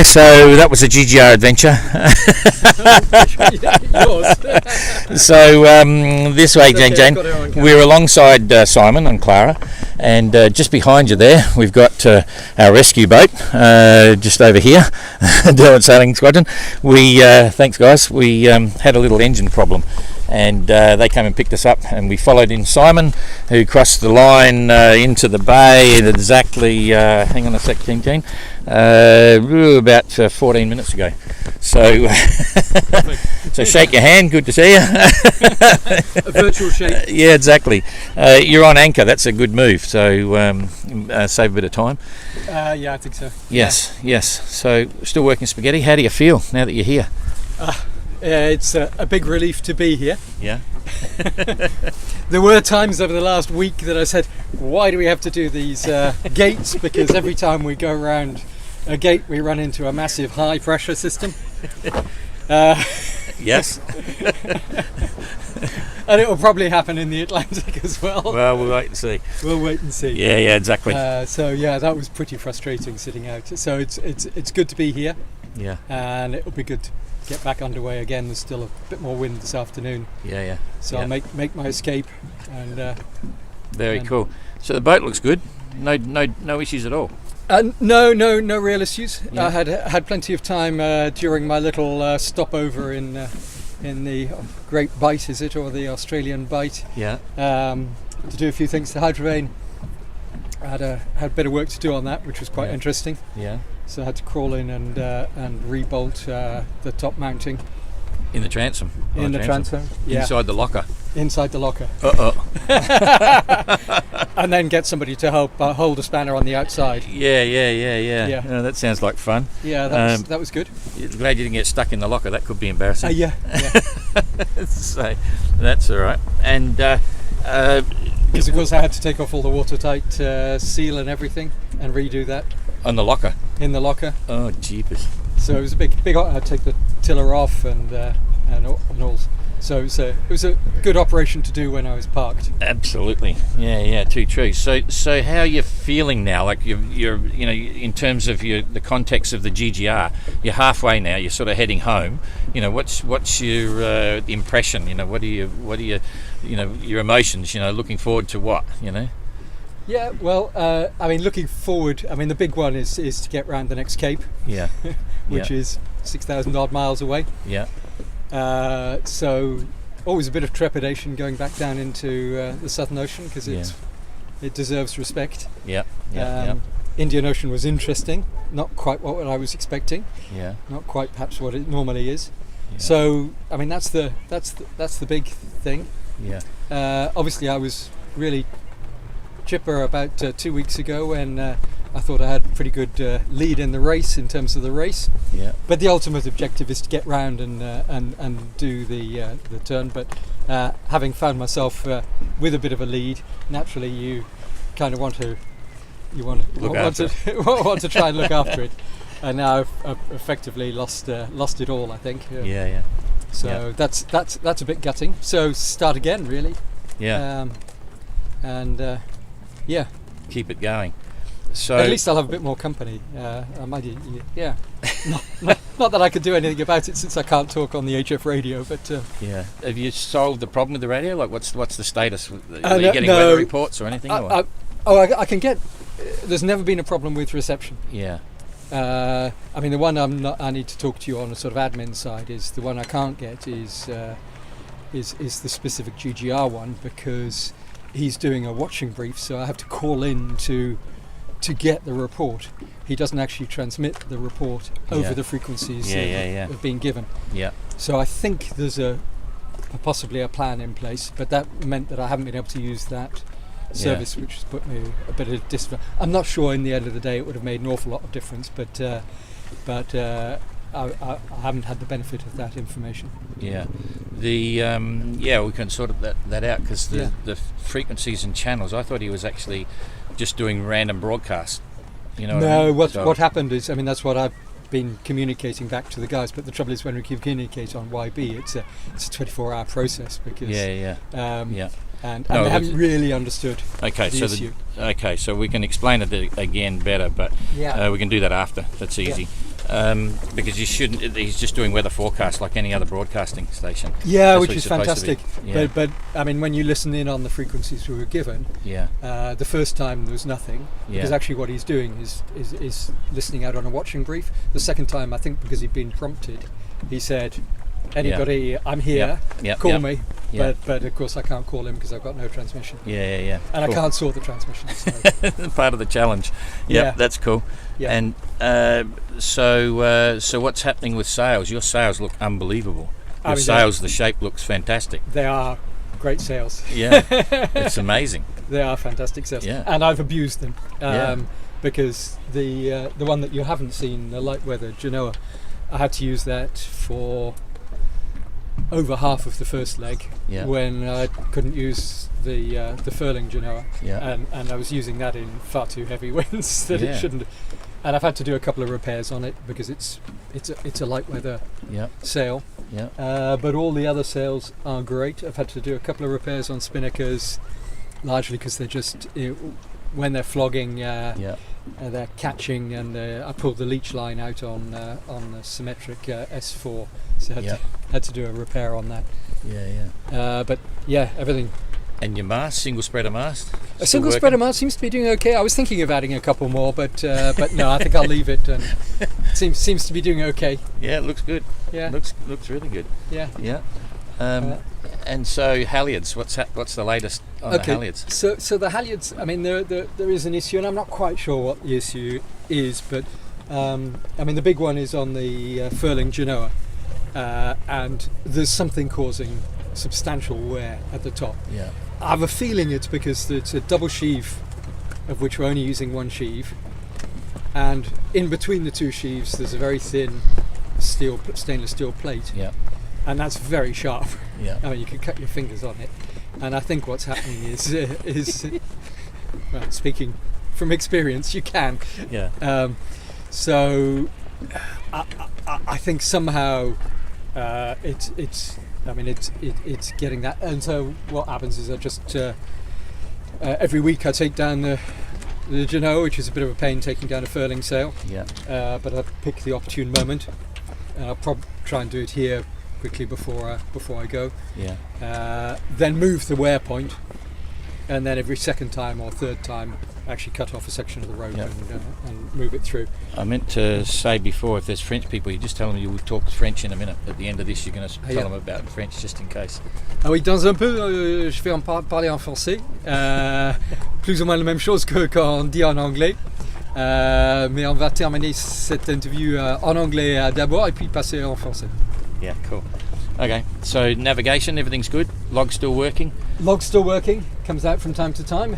So that was a GGR adventure. So this way, Jane, we're alongside Simon and Clara, and just behind you there we've got our rescue boat just over here, Derwent Sailing Squadron. We thanks guys, we had a little engine problem, and they came and picked us up, and we followed in Simon, who crossed the line into the bay at exactly hang on a sec, Jean, about 14 minutes ago. So so shake your hand, good to see you. A virtual shake. Yeah, exactly. You're on anchor, that's a good move, so save a bit of time. Yeah, I think so. Yes. So still working spaghetti. How do you feel now that you're here? It's a big relief to be here. Yeah. There were times over the last week that I said, why do we have to do these gates? Because every time we go around a gate we run into a massive high pressure system. Yes. And it will probably happen in the Atlantic as well. Well, we'll wait and see. We'll wait and see. Yeah, exactly. So yeah, that was pretty frustrating sitting out. So it's good to be here. Yeah. And it'll be good to get back underway again. There's still a bit more wind this afternoon. Yeah. So I'll make my escape. And very cool. So the boat looks good. No issues at all. No real issues. Yeah. I had plenty of time during my little stopover in the Great Bight, is it, or the Australian Bight? Yeah. To do a few things to hydrovane. I had a bit of work to do on that, which was quite interesting. Yeah. So I had to crawl in and rebolt the top mounting. In the transom. In the transom. Yeah. Inside the locker. Inside the locker. Uh-oh. And then get somebody to help hold a spanner on the outside. Yeah. Oh, that sounds like fun. Yeah, that was good. Glad you didn't get stuck in the locker. That could be embarrassing. Yeah. So that's all right. And because of course I had to take off all the watertight seal and everything and redo that. On the locker. In the locker. Oh, jeepers. So it was a big. I had to take the tiller off and all. So it was a good operation to do when I was parked. Absolutely. Yeah. Too true. So how are you feeling now? Like you're in terms of the context of the GGR, you're halfway now. You're sort of heading home. What's your impression? What are you your emotions? Looking forward to what? Yeah, well, looking forward, the big one is to get round the next Cape. Yeah. Which is 6,000 odd miles away. Yeah. So always a bit of trepidation going back down into the Southern Ocean, because it deserves respect. Yeah. Indian Ocean was interesting, not quite what I was expecting. Yeah. Not quite perhaps what it normally is. Yeah. So that's the big thing. Yeah. Obviously I was really chipper about 2 weeks ago when I thought I had a pretty good lead in the race in terms of the race. Yeah. But the ultimate objective is to get round and do the turn. But having found myself with a bit of a lead, naturally you kind of want to try and look after it. And now I've effectively lost it all, I think. Yeah. So that's a bit gutting. So start again, really. Yeah. Yeah. Keep it going. So at least I'll have a bit more company. I might, yeah. Not that I could do anything about it since I can't talk on the HF radio, but yeah. Have you solved the problem with the radio? Like, what's the status? Are you getting weather reports or anything? I can get. There's never been a problem with reception. Yeah. The one I need to talk to you on the sort of admin side is the one I can't get is the specific GGR one, because he's doing a watching brief, so I have to call in to get the report. He doesn't actually transmit the report over the frequencies that have been given. Yeah. So I think there's possibly a plan in place, but that meant that I haven't been able to use that service, which has put me a bit of disadvantage. I'm not sure in the end of the day it would have made an awful lot of difference, but I haven't had the benefit of that information. Yeah. We can sort that out, because the frequencies and channels, I thought he was actually just doing random broadcasts. What happened is, that's what I've been communicating back to the guys, but the trouble is when we communicate on YB, it's a 24-hour process, because and they haven't really understood the issue. So we can explain it again better, but we can do that after. That's easy. because you shouldn't. He's just doing weather forecast like any other broadcasting station. Yeah, That's which what is it's supposed to be. fantastic. Yeah. But I mean, when you listen in on the frequencies we were given, the first time there was nothing, because actually what he's doing is listening out on a watching brief. The second time, I think because he'd been prompted, he said, "Anybody, I'm here, call me." Yeah. But of course I can't call him because I've got no transmission. Yeah. And Cool. I can't sort the transmission. So. Part of the challenge. That's cool. Yeah. And so what's happening with sales? Your sales look unbelievable. Your sales, the shape looks fantastic. They are great sales. Yeah, it's amazing. They are fantastic sales. Yeah. And I've abused them because the one that you haven't seen, the light weather Genoa, I had to use that for over half of the first leg when I couldn't use the furling Genoa, and I was using that in far too heavy winds that it shouldn't. And I've had to do a couple of repairs on it because it's a light weather sail. But all the other sails are great. I've had to do a couple of repairs on spinnakers, largely because they're just when they're flogging, they're catching, and I pulled the leech line out on the symmetric S4, so I had to do a repair on that. But everything. And your mast, single spreader mast? A single spreader mast seems to be doing okay. I was thinking of adding a couple more, but no, I think I'll leave it. And it seems to be doing okay. Yeah, it looks good. Yeah, looks really good. Yeah. And so halyards, what's the latest on the halyards? So the halyards, I mean, there is an issue, and I'm not quite sure what the issue is, but I mean, the big one is on the furling Genoa, and there's something causing substantial wear at the top. I have a feeling it's because it's a double sheave, of which we're only using one sheave, and in between the two sheaves there's a very thin stainless steel plate, and that's very sharp. I mean, you can cut your fingers on it, and I think what's happening is well, speaking from experience, you can. So I think somehow it's getting that, and so what happens is I just every week I take down the Genoa, which is a bit of a pain taking down a furling sail. But I pick the opportune moment, and I'll try and do it here quickly before I go. Then move the wear point, and then every second time or third time actually cut off a section of the rope and move it through. I meant to say before, if there's French people, you just tell them you will talk French in a minute. At the end of this, you're going to tell them about French, just in case. Ah oui, dans un peu, je vais parler en français. Plus ou moins la même chose qu'on dit en anglais. Mais on va terminer cette interview en anglais d'abord, et puis passer en français. Yeah, cool. Okay, so navigation, everything's good. Log's still working? Log's still working, comes out from time to time.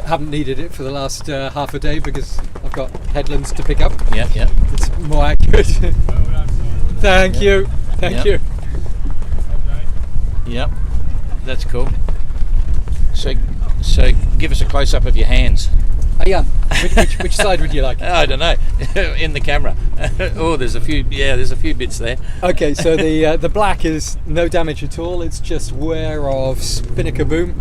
Haven't needed it for the last half a day because I've got headlands to pick up. It's more accurate. Thank you. That's cool. So give us a close up of your hands. Which side would you like? I don't know. In the camera. There's a few bits there. Okay, so the black is no damage at all. It's just wear of spinnaker boom.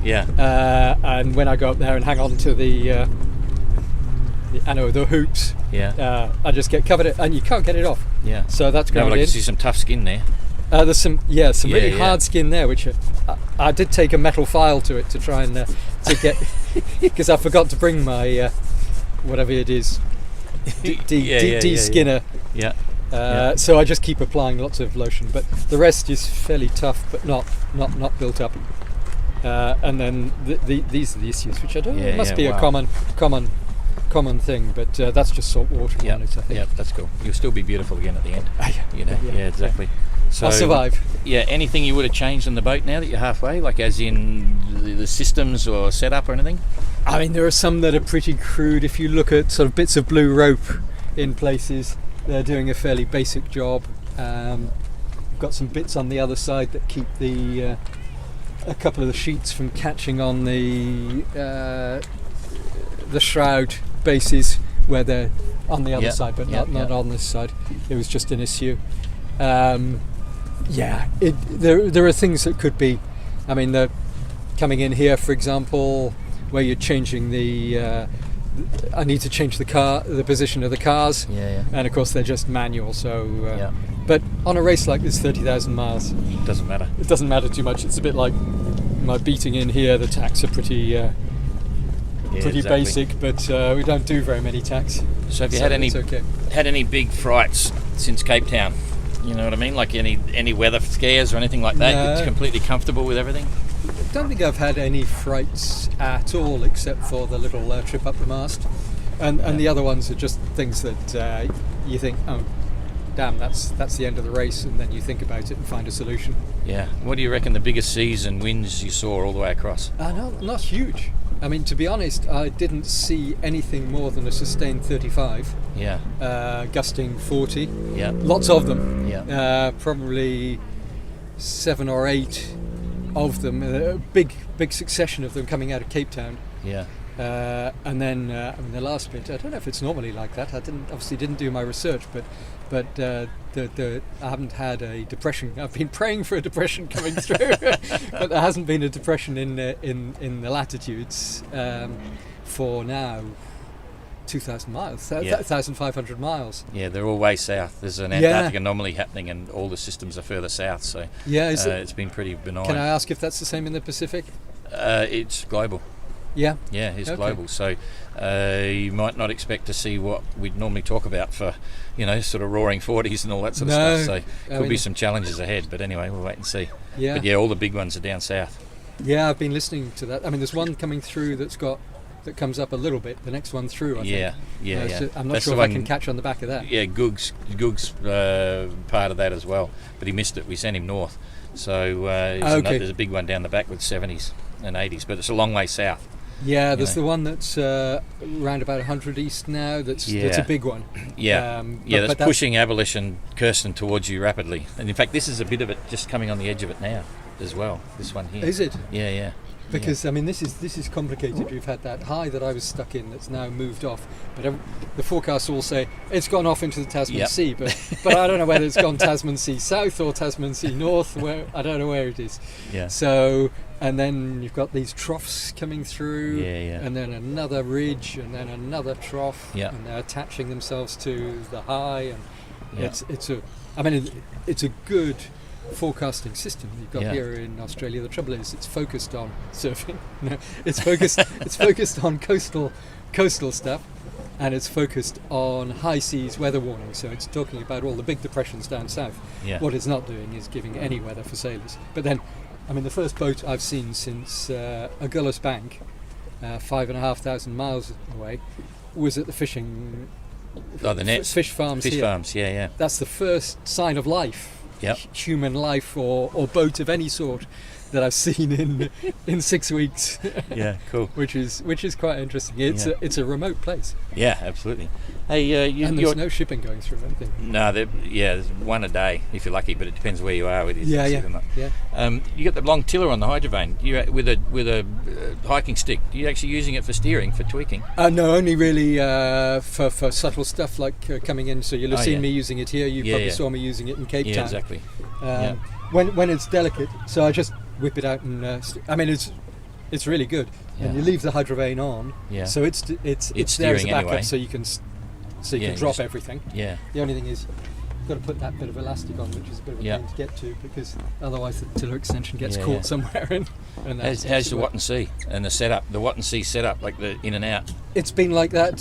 And when I go up there and hang on to the hoops, I just get covered it, and you can't get it off. So that's going I can see some tough skin there. There's some really hard skin there, which I did take a metal file to it to try and to get, because I forgot to bring my whatever it is, de-skinner. So I just keep applying lots of lotion, but the rest is fairly tough, but not built up. And then these are the issues, which I don't know. It must be a common thing, but that's just salt water on it, I think. Yeah, that's cool. You'll still be beautiful again at the end. Yeah, exactly. So, I'll survive. Anything you would have changed in the boat now that you're halfway, like as in the systems or setup or anything? I mean, there are some that are pretty crude. If you look at sort of bits of blue rope in places, they're doing a fairly basic job. I've got some bits on the other side that keep a couple of the sheets from catching on the shroud bases where they're on the other side, but not on this side. It was just an issue. There are things that could be. I mean, coming in here, for example, where you're changing the I need to change the position of the cars. Yeah. And of course they're just manual. So, Yeah. but on a race like this, 30,000 miles, Doesn't matter. it doesn't matter too much. It's a bit like my beating in here. The tacks are pretty Exactly. basic, but we don't do very many tacks. So have you had any big frights since Cape Town? You know what I mean? Like any weather scares or anything like that? No. You're completely comfortable with everything? I don't think I've had any frights at all, except for the little trip up the mast, and the other ones are just things that you think, oh, damn, that's the end of the race, and then you think about it and find a solution. Yeah. What do you reckon the biggest seas and winds you saw all the way across? No, not huge. I mean, to be honest, I didn't see anything more than a sustained 35, Yeah. gusting 40. Yeah. Lots of them. Yeah. Probably 7 or 8 of them. A big succession of them coming out of Cape Town. Yeah. And then I mean, the last bit, I don't know if it's normally like that. I obviously didn't do my research, but I haven't had a depression. I've been praying for a depression coming through, but there hasn't been a depression in the latitudes for now 2,000 miles, 1,500 miles. Yeah, they're all way south. There's an Antarctic anomaly happening, and all the systems are further south. So it's been pretty benign. Can I ask if that's the same in the Pacific? It's global. Yeah. Yeah, it's Okay. global. So you might not expect to see what we'd normally talk about for, sort of roaring 40s and all that sort of No, stuff. So could be some challenges ahead. But anyway, we'll wait and see. Yeah. But yeah, all the big ones are down south. Yeah, I've been listening to that. I mean, there's one coming through that comes up a little bit. The next one through, I think. Yeah. So I'm not That's sure the if I one- can catch on the back of that. Yeah, Goog's part of that as well. But he missed it. We sent him north. So there's a big one down the back with 70s and 80s. But it's a long way south. Yeah, there's the one that's around about 100 east now. That's a big one. Yeah, that's pushing Abolition Kirsten towards you rapidly. And in fact, this is a bit of it just coming on the edge of it now as well. This one here. Is it? Yeah. Because I mean, this is complicated. You've had that high that I was stuck in that's now moved off, but the forecasts all say it's gone off into the Tasman Sea. But I don't know whether it's gone Tasman Sea South or Tasman Sea North. Where I don't know where it is. Yeah. So and then you've got these troughs coming through. Yeah. And then another ridge, and then another trough. Yeah. And they're attaching themselves to the high, and Yeah. it's a good forecasting system you've got Yeah. here in Australia. The trouble is it's focused on surfing. No, it's focused on coastal stuff, and it's focused on high seas weather warning. So it's talking about all the big depressions down south. Yeah. What it's not doing is giving any weather for sailors. But then, I mean, the first boat I've seen since Agulhas Bank, 5,500 miles away, was at the fishing. Oh, the nets. Fish farms. Fish here. farms. Yeah. That's the first sign of life. Yep. Human life or boat of any sort that I've seen in 6 weeks. Yeah. Cool. which is quite interesting. It's a remote place. Yeah, absolutely. Hey, And there's no shipping going through or anything. No, there's one a day if you're lucky, but it depends where you are with your Yeah. You got the long tiller on the hydrovane. You with a hiking stick. Are you actually using it for steering, for tweaking? No, only really for subtle stuff like coming in. So you'll have seen yeah. me using it here. You probably saw me using it in Cape Town. Yeah, exactly. When it's delicate, so I just whip it out and it's really good. Yeah. And you leave the hydrovane on, Yeah. so it's there as a steering backup, anyway. so you can Yeah, drop just- everything. Yeah. The only thing is you've got to put that bit of elastic on, which is a bit of a Yeah. pain to get to, because otherwise the tiller extension gets Yeah, caught yeah. somewhere. And How's the Watton Sea and the setup? The Watton Sea setup, like the in and out. It's been like that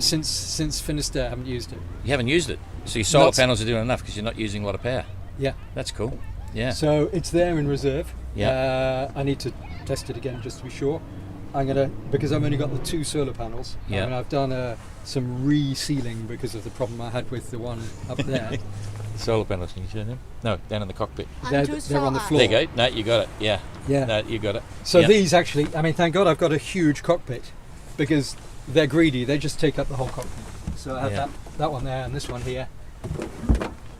since Finisterre. I haven't used it. You haven't used it, so your solar Not- panels are doing enough because you're not using a lot of power. Yeah. That's cool. Yeah. So it's there in reserve. Yeah. I need to test it again just to be sure. Because I've only got the 2 solar panels. Yeah. And I've done some resealing because of the problem I had with the one up there. Solar panels, can you show them? No, down in the cockpit. They're on the floor. There you go. No, you got it. Yeah. Yeah. No, you got it. So Yeah. these actually, I mean, thank God I've got a huge cockpit, because they're greedy. They just take up the whole cockpit. So I have Yeah. that one there and this one here.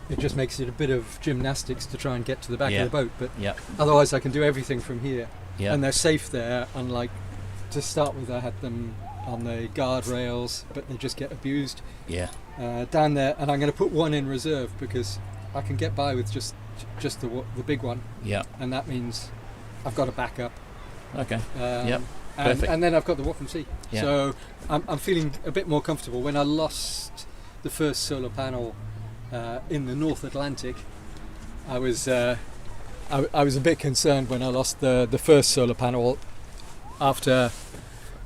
It just makes it a bit of gymnastics to try and get to the back Yeah. of the boat, but Yeah. otherwise I can do everything from here. Yeah. And they're safe there, unlike, to start with, I had them on the guardrails, but they just get abused Yeah. down there. And I'm going to put one in reserve because I can get by with just the big one, Yeah. and that means I've got a backup. Okay. Yep. Perfect. And then I've got the Watton Sea. Yeah. So I'm feeling a bit more comfortable. When I lost the first solar panel in the North Atlantic, I was a bit concerned when I lost the first solar panel after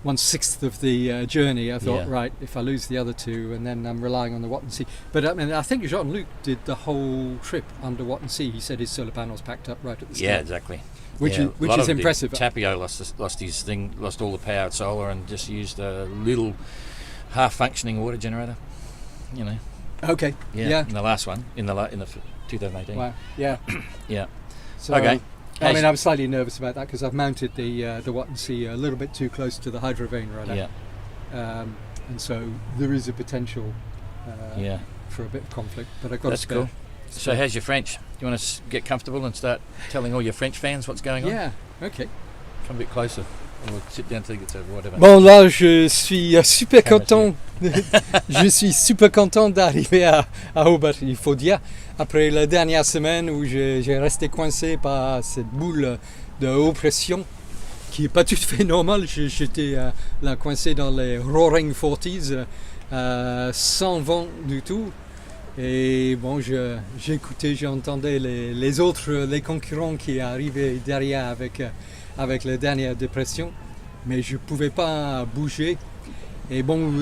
1/6 of the journey. I thought, right, if I lose the other two, and then I'm relying on the Watton Sea. But I mean, I think Jean-Luc did the whole trip under Watton Sea. He said his solar panels packed up right at the start. Yeah, exactly. Which is impressive. Tapio lost his thing, lost all the power at solar, and just used a little half-functioning water generator. You know. Okay. Yeah. In the last one, in the 2018. Wow. Yeah. Yeah. So, Okay. I mean, I'm slightly nervous about that because I've mounted the Watton Sea a little bit too close to the hydrovane radar. Yeah. And so there is a potential for a bit of conflict. But I've got That's cool. So how's your French? Do you want to get comfortable and start telling all your French fans what's going on? Yeah. Okay. Come a bit closer. We'll sit down till you get to whatever. Bon, là, je suis super content. Je suis super content d'arriver à Hobart, il faut dire. Après la dernière semaine où j'ai resté coincé par cette boule de haute pression qui n'est pas tout à fait normale. J'étais là coincé dans les Roaring Forties sans vent du tout. Et bon, j'écoutais, j'entendais les autres, les concurrents qui arrivaient derrière avec la dernière dépression, mais je ne pouvais pas bouger. Et bon,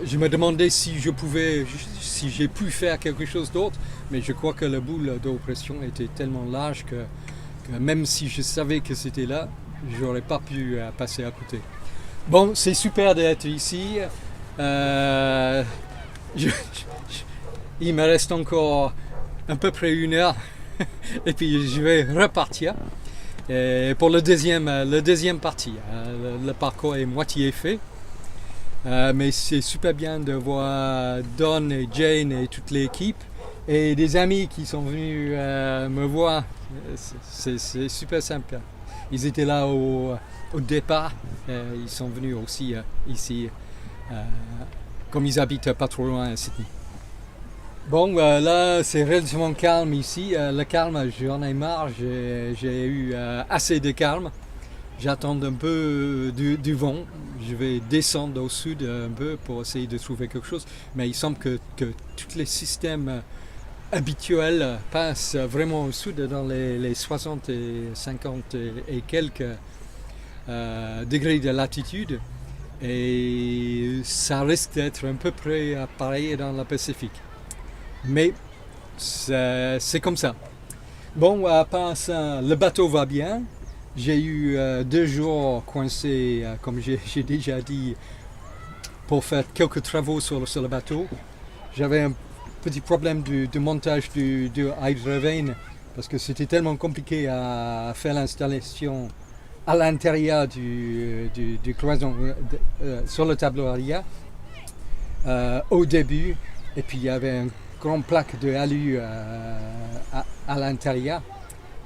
je me demandais si j'ai pu faire quelque chose d'autre, mais je crois que la boule de haute pression était tellement large que même si je savais que c'était là, je n'aurais pas pu passer à côté. Bon, c'est super d'être ici. Il me reste encore à peu près 1 heure et puis je vais repartir. Et pour le deuxième partie, le parcours est moitié fait, mais c'est super bien de voir Don et Jane et toute l'équipe et des amis qui sont venus me voir. C'est super sympa. Ils étaient là au départ, ils sont venus aussi ici, comme ils habitent pas trop loin à Sydney. Bon, là, c'est relativement calme ici. Le calme, j'en ai marre. J'ai eu assez de calme. J'attends un peu du vent. Je vais descendre au sud un peu pour essayer de trouver quelque chose. Mais il semble que tous les systèmes habituels passent vraiment au sud dans les 60 et 50 et quelques degrés de latitude. Et ça risque d'être un peu près pareil dans le Pacifique. Mais c'est comme ça. Bon, à part ça, le bateau va bien. J'ai eu 2 jours coincés, comme j'ai déjà dit, pour faire quelques travaux sur le bateau. J'avais un petit problème du montage du hydrovane parce que c'était tellement compliqué à faire l'installation à l'intérieur du cloison sur le tableau arrière au début. Et puis il y avait un grande plaque de alu à l'intérieur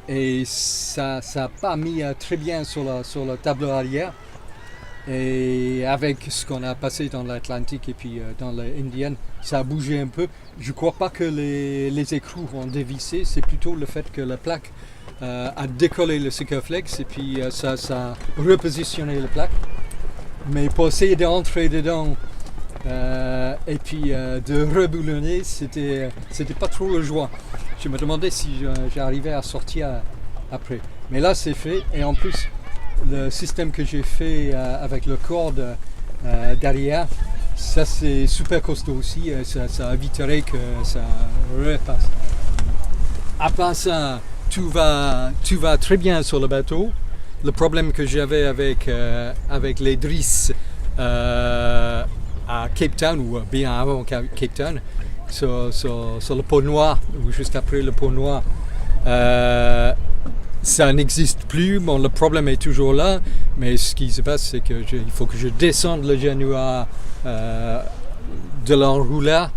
et ça n'a pas mis très bien sur le tableau arrière, et avec ce qu'on a passé dans l'Atlantique et puis dans l'Indienne, ça a bougé un peu. Je ne crois pas que les écrous ont dévissé, c'est plutôt le fait que la plaque a décollé le Sikaflex et puis ça a repositionné la plaque. Mais pour essayer d'entrer dedans et puis de reboulonner, c'était pas trop le joie. Je me demandais si j'arrivais à sortir après. Mais là c'est fait, et en plus le système que j'ai fait avec le corde derrière, ça c'est super costaud aussi, ça éviterait que ça repasse. À part ça, tout va très bien sur le bateau. Le problème que j'avais avec les drisses à Cape Town, ou bien avant Cape Town, sur le pôle Noir, ou juste après le pôle Noir, ça n'existe plus. Bon, le problème est toujours là, mais ce qui se passe, c'est qu'il faut que je descende le Genoa de l'enrouleur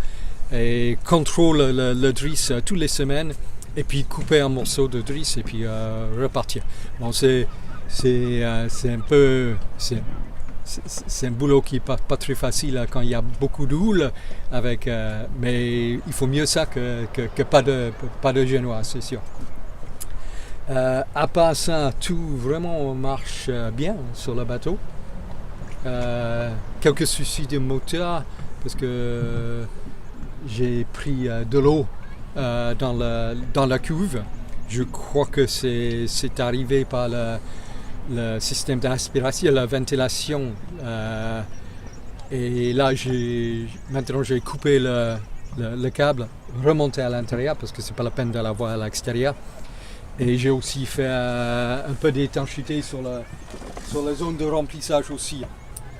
et contrôle le drisse toutes les semaines, et puis couper un morceau de drisse et puis repartir. Bon, c'est un peu... C'est un boulot qui n'est pas très facile quand il y a beaucoup de houle, mais il faut mieux ça que pas de Genoa, c'est sûr. À part ça, tout vraiment marche bien sur le bateau. Quelques soucis de moteur parce que j'ai pris de l'eau dans la cuve. Je crois que c'est arrivé par le système d'aspiration, la ventilation. Et là, maintenant j'ai coupé le câble, remonté à l'intérieur parce que c'est pas la peine de l'avoir à l'extérieur. Et j'ai aussi fait un peu d'étanchéité sur la zone de remplissage aussi.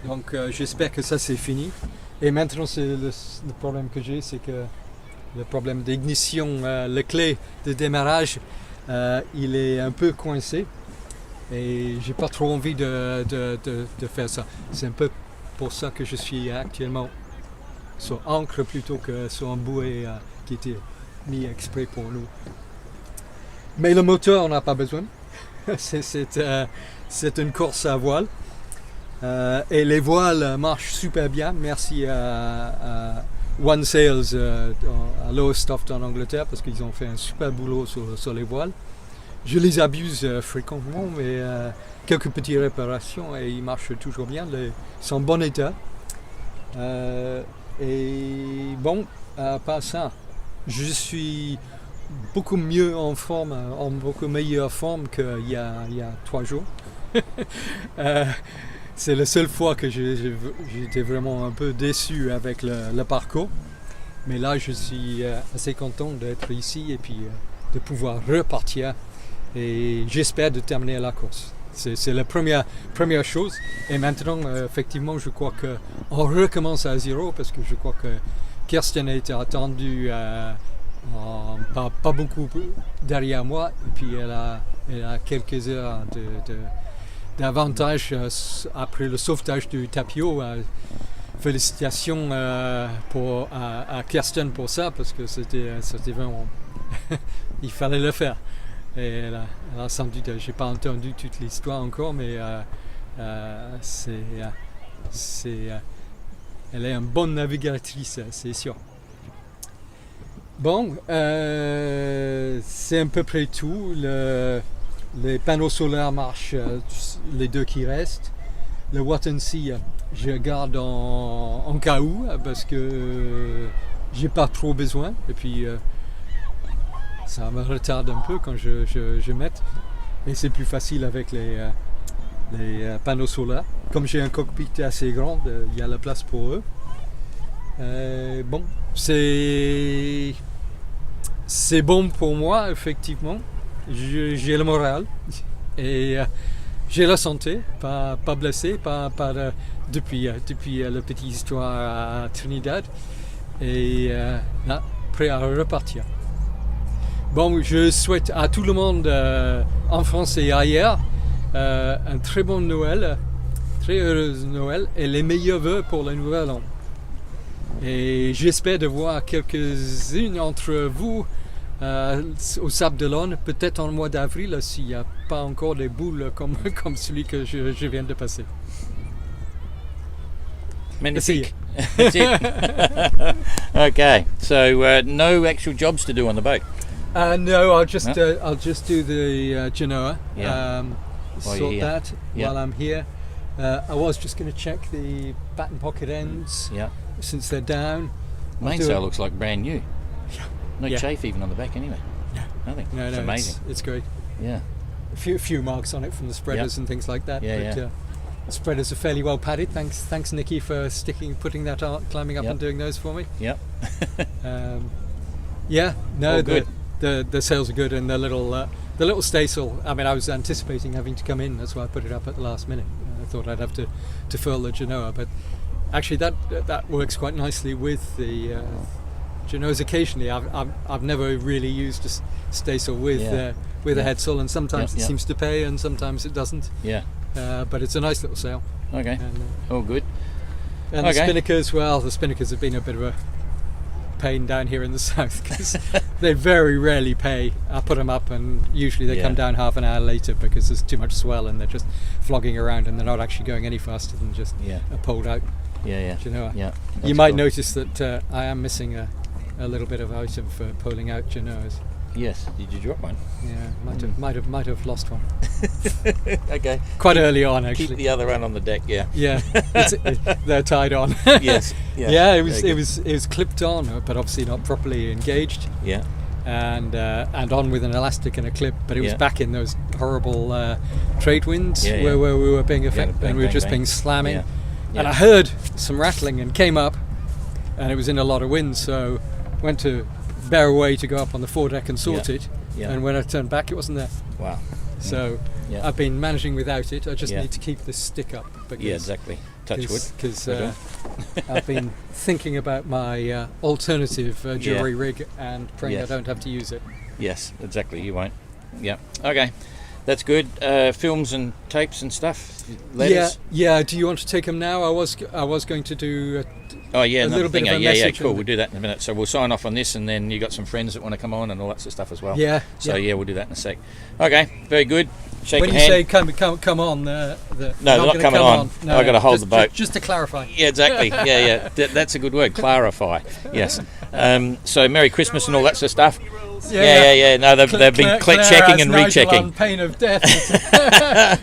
Donc j'espère que ça c'est fini. Et maintenant c'est le problème que j'ai, c'est que le problème d'ignition, la clé de démarrage, il est un peu coincé. Et j'ai pas trop envie de faire ça. C'est un peu pour ça que je suis actuellement sur ancre plutôt que sur un bouée qui était mis exprès pour nous. Mais le moteur, on n'a pas besoin. C'est une course à voile. Et les voiles marchent super bien. Merci à One Sails à Lowestoft en Angleterre parce qu'ils ont fait un super boulot sur les voiles. Je les abuse fréquemment, mais quelques petites réparations et ils marchent toujours bien. Ils sont en bon état. Et bon, à part ça, je suis beaucoup mieux en forme, en beaucoup meilleure forme qu'il y a 3 jours. C'est la seule fois que j'étais vraiment un peu déçu avec le parcours. Mais là, je suis assez content d'être ici et puis de pouvoir repartir. Et j'espère de terminer la course. C'est la première chose. Et maintenant, effectivement, je crois qu'on recommence à zéro parce que je crois que Kirsten a été attendue pas beaucoup derrière moi. Et puis elle a quelques heures d'avantage après le sauvetage du tapio. Félicitations à Kirsten pour ça parce que c'était vraiment... il fallait le faire. Et elle a sans doute, j'ai pas entendu toute l'histoire encore, mais elle est une bonne navigatrice, c'est sûr. Bon, c'est à peu près tout. Les panneaux solaires marchent, les 2 qui restent. Le Wattensea, je garde en cas où, parce que j'ai pas trop besoin. Et puis, ça me retarde un peu quand je mette. Et c'est plus facile avec les panneaux solaires. Comme j'ai un cockpit assez grand, il y a la place pour eux. Bon, c'est bon pour moi, effectivement. J'ai le moral et j'ai la santé, pas blessé, depuis la petite histoire à Trinidad. Et là, prêt à repartir. Bon, je souhaite à tout le monde en France et ailleurs un très bon Noël, très heureuse Noël et les meilleurs vœux pour le nouvel an. Et j'espère de voir quelques-unes d'entre vous au Sable d'Olonne, peut-être en mois d'avril s'il n'y a pas encore des boules comme celui que je viens de passer. Magnifique. That's it. Okay, so no actual jobs to do on the boat. No, I'll just do the Genoa. Yeah. Sort that while I'm here. I was just going to check the batten pocket ends since they're down. Mainsail looks like brand new. Yeah. No chafe even on the back anyway. No. Nothing. No, it's amazing. It's great. Yeah. A few marks on it from the spreaders and things like that. The spreaders are fairly well padded. Thanks, Nikki, for putting that out, climbing up and doing those for me. Yep. No, good. The sails are good, and the little staysail. I mean, I was anticipating having to come in. That's why I put it up at the last minute. I thought I'd have to furl the Genoa, but actually that works quite nicely with the Genoas. Occasionally, I've never really used a staysail with a headsail, and sometimes it seems to pay, and sometimes it doesn't. Yeah. But it's a nice little sail. Okay. And, all good. And the spinnakers, well, the spinnakers have been a bit of a pain down here in the south because they very rarely pay. I put them up and usually they come down half an hour later because there's too much swell and they're just flogging around and they're not actually going any faster than just a pulled out Genoa. You might notice that I am missing a little bit of item for pulling out Genoas. Yes. Did you drop one? Yeah, might have lost one. Okay. Quite early on, actually. Keep the other one on the deck. Yeah. Yeah, they're tied on. Yes. Yeah, it was clipped on, but obviously not properly engaged. Yeah. And on with an elastic and a clip, but it was back in those horrible trade winds where we were being affected, and we were just being slamming. Yeah. And I heard some rattling and came up, and it was in a lot of wind, so went to bear away to go up on the foredeck and sort it. Yeah. And when I turned back, it wasn't there. Wow. So I've been managing without it. I just need to keep this stick up. Yeah, exactly. Touch wood. Because I've been thinking about my alternative jewellery rig and praying I don't have to use it. Yes, exactly. You won't. Yeah. Okay. That's good. Films and tapes and stuff. Letters. Yeah. Do you want to take them now? I was going to do. A little bit of a message. Cool. We'll do that in a minute. So we'll sign off on this, and then you got some friends that want to come on and all that sort of stuff as well. Yeah. So we'll do that in a sec. Okay. Very good. Shake when your you hand. say come on, no, they're not coming on. No, I've got to hold the boat. Just to clarify. Yeah, exactly. Yeah. That's a good word. Clarify. Yes. So Merry Christmas and all that sort of stuff. Yeah. No, they've been checking and rechecking. On pain of death,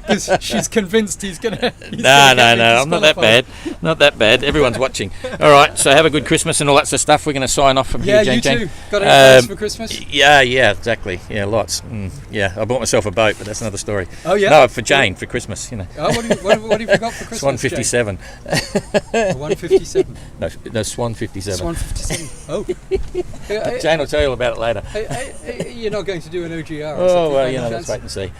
because she's convinced he's gonna. No. I'm not that bad. Not that bad. Everyone's watching. All right. So have a good Christmas and all that sort of stuff. We're going to sign off from here, Jane. Yeah, you too. Got any plans for Christmas? Yeah. Exactly. Yeah, lots. Yeah, I bought myself a boat, but that's another story. Oh yeah. No, for Jane for Christmas. You know. Oh, what have you got for Christmas? Swan 57. 157. No, Swan 57. Swan 57. Oh. Jane will tell you all about it later. You're not going to do an OGR? Oh well, let's wait and see.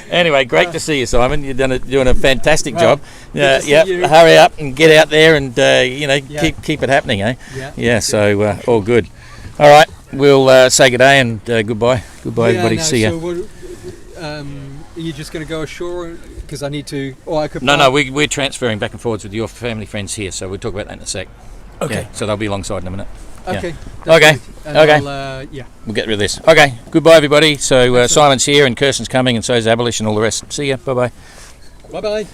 Anyway, great to see you, Simon. You're doing a fantastic job. Hurry up and get out there and keep it happening, eh? Yeah. So all good. All right, we'll say good day and goodbye. Goodbye, everybody. See you. Are you just going to go ashore? Because I need to. Or I could. No. We're transferring back and forwards with your family friends here, so we'll talk about that in a sec. Okay. Yeah, so they'll be alongside in a minute. Okay. Okay. Okay. We'll get rid of this. Okay. Goodbye, everybody. So Simon's here and Kirsten's coming, and so is Abolish and all the rest. See ya. Bye-bye. Bye-bye.